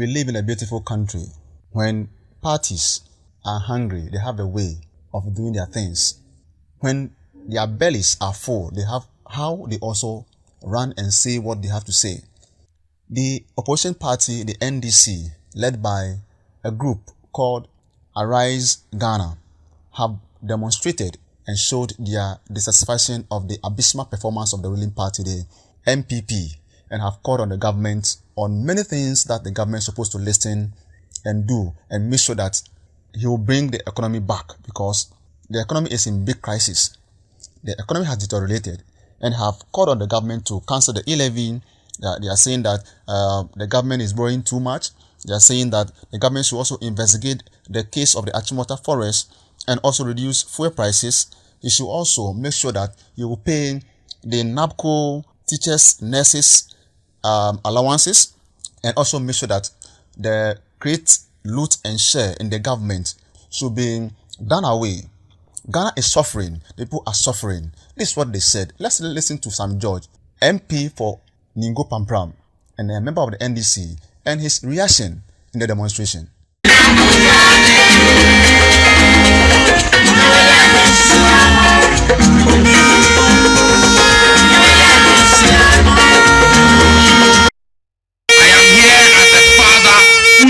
we live in a beautiful country. When parties are hungry, they have a way of doing their things. When their bellies are full, they have how they also run and say what they have to say. The opposition party, the NDC, led by a group called Arise Ghana, have demonstrated and showed their dissatisfaction of the abysmal performance of the ruling party, the NPP, and have called on the government on many things that the government is supposed to listen and do and make sure that he will bring the economy back, because the economy is in big crisis. The economy has deteriorated, and have called on the government to cancel the e-levy. They are saying that the government is borrowing too much. They are saying that the government should also investigate the case of the Achimota forest and also reduce fuel prices. He should also make sure that he will pay the NABCO teachers, nurses allowances, and also make sure that the great loot and share in the government should be done away. Ghana is suffering. The people are suffering. This is what they said. Let's listen to Sam George, MP for Ningo Prampram and a member of the NDC, and his reaction in the demonstration.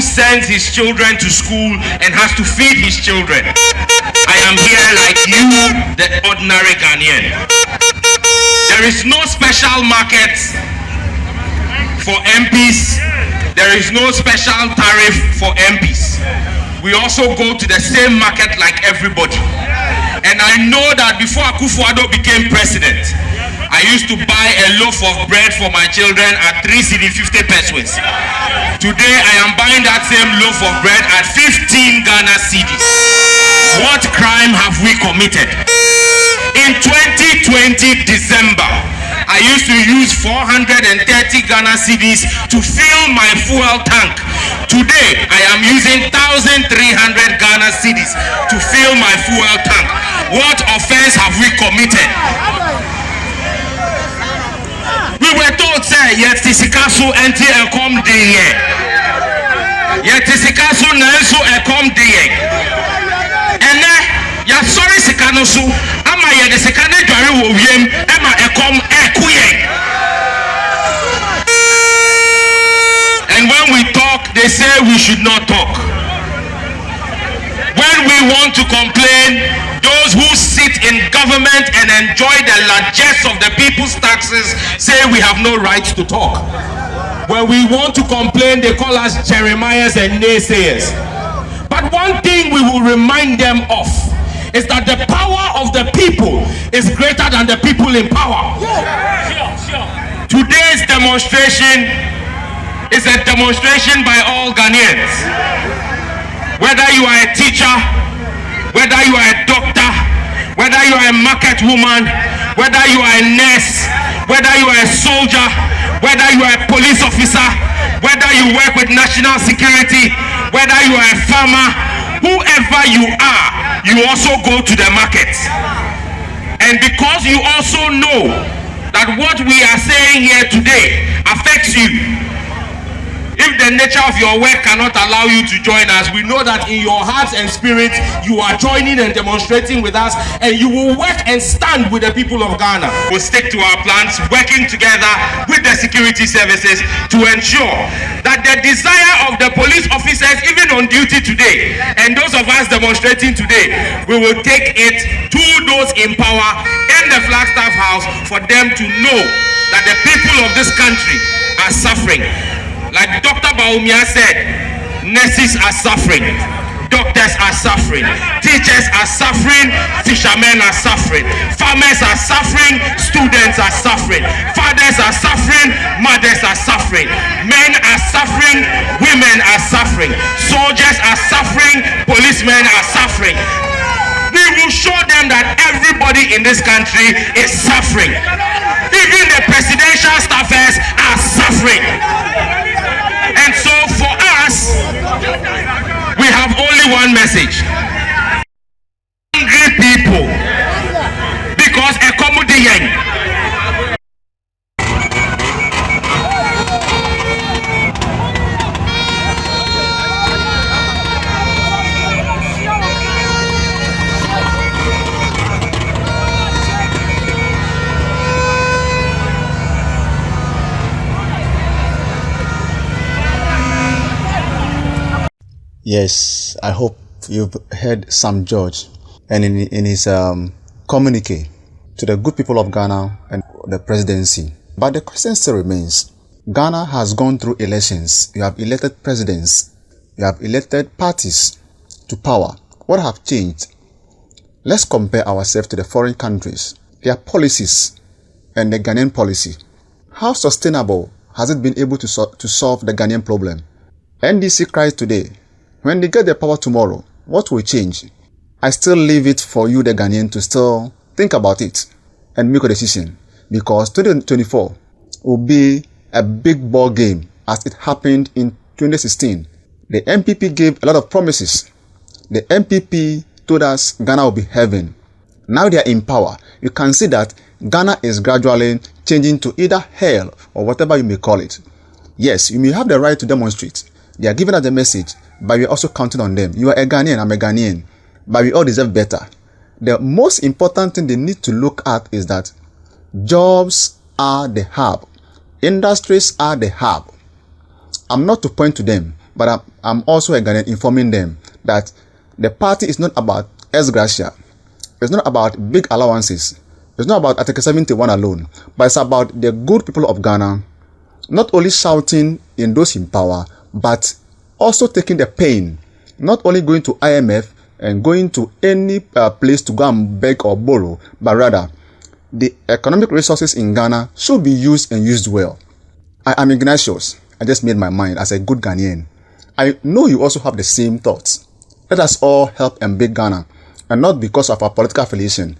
Sends his children to school and has to feed his children. I am here like you, the ordinary Ghanaian. There is no special market for MPs. There is no special tariff for MPs. We also go to the same market like everybody. And I know that before Akufo-Addo became president, I used to buy a loaf of bread for my children at 3 cedi 50 pesos. Today I am buying that same loaf of bread at 15 Ghana cedis. What crime have we committed? In 2020 December, I used to use 430 Ghana cedis to fill my fuel tank. Today I am using 1,300 Ghana cedis to fill my fuel tank. What offense have we committed? We were told, say, yet Tisikasu enti ekom deye. Yet Tisikasu nansu ekom deye. Ene, ya sorry sikanosu, ama yet sikane dwari wo wiem, ama ekom ekuye. And when we talk, they say we should not talk. When we want to complain, those who sit in government and enjoy the largesse of the people's taxes say we have no right to talk. When we want to complain, they call us Jeremiahs and naysayers. But one thing we will remind them of is that the power of the people is greater than the people in power. Today's demonstration is a demonstration by all Ghanaians. Whether you are a teacher, whether you are a doctor, whether you are a market woman, whether you are a nurse, whether you are a soldier, whether you are a police officer, whether you work with national security, whether you are a farmer, whoever you are, you also go to the market. And because you also know that what we are saying here today affects you, if the nature of your work cannot allow you to join us, we know that in your hearts and spirits, you are joining and demonstrating with us, and you will work and stand with the people of Ghana. We'll stick to our plans, working together with the security services to ensure that the desire of the police officers, even on duty today, and those of us demonstrating today, we will take it to those in power in the Flagstaff House for them to know that the people of this country are suffering. Like Dr. Baumia said, nurses are suffering, doctors are suffering, teachers are suffering, fishermen are suffering, farmers are suffering, students are suffering, fathers are suffering, mothers are suffering, men are suffering, women are suffering, soldiers are suffering, policemen are suffering. We will show them that everybody in this country is suffering. Even the presidential staffers are suffering. And so for us, we have only one message. Hungry people. Because accommodation. Yes, I hope you've heard Sam George and in his communique to the good people of Ghana and the presidency. But the question still remains. Ghana has gone through elections. You have elected presidents. You have elected parties to power. What have changed? Let's compare ourselves to the foreign countries, their policies and the Ghanaian policy. How sustainable has it been able to solve the Ghanaian problem? NDC cries today. When they get the power tomorrow, what will change? I still leave it for you, the Ghanaian, to still think about it and make a decision, because 2024 will be a big ball game as it happened in 2016. The NPP gave a lot of promises. The NPP told us Ghana will be heaven. Now they are in power. You can see that Ghana is gradually changing to either hell or whatever you may call it. Yes, you may have the right to demonstrate. They are giving us the message, but we are also counting on them. You are a Ghanaian, I'm a Ghanaian, but we all deserve better. The most important thing they need to look at is that jobs are the hub. Industries are the hub. I'm not to point to them, but I'm also a Ghanaian informing them that the party is not about ex gratia. It's not about big allowances. It's not about Article 71 alone, but it's about the good people of Ghana not only shouting in those in power, but also taking the pain, not only going to IMF and going to any place to go and beg or borrow, but rather the economic resources in Ghana should be used and used well. I am Ignatius. I just made my mind as a good Ghanaian. I know you also have the same thoughts. Let us all help and build Ghana, and not because of our political affiliation.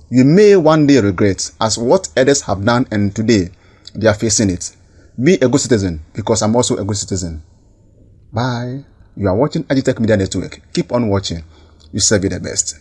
You may one day regret as what others have done, and today they are facing it. Be a good citizen, because I'm also a good citizen. Bye. You are watching Agitech Media Network. Keep on watching. You serve you the best.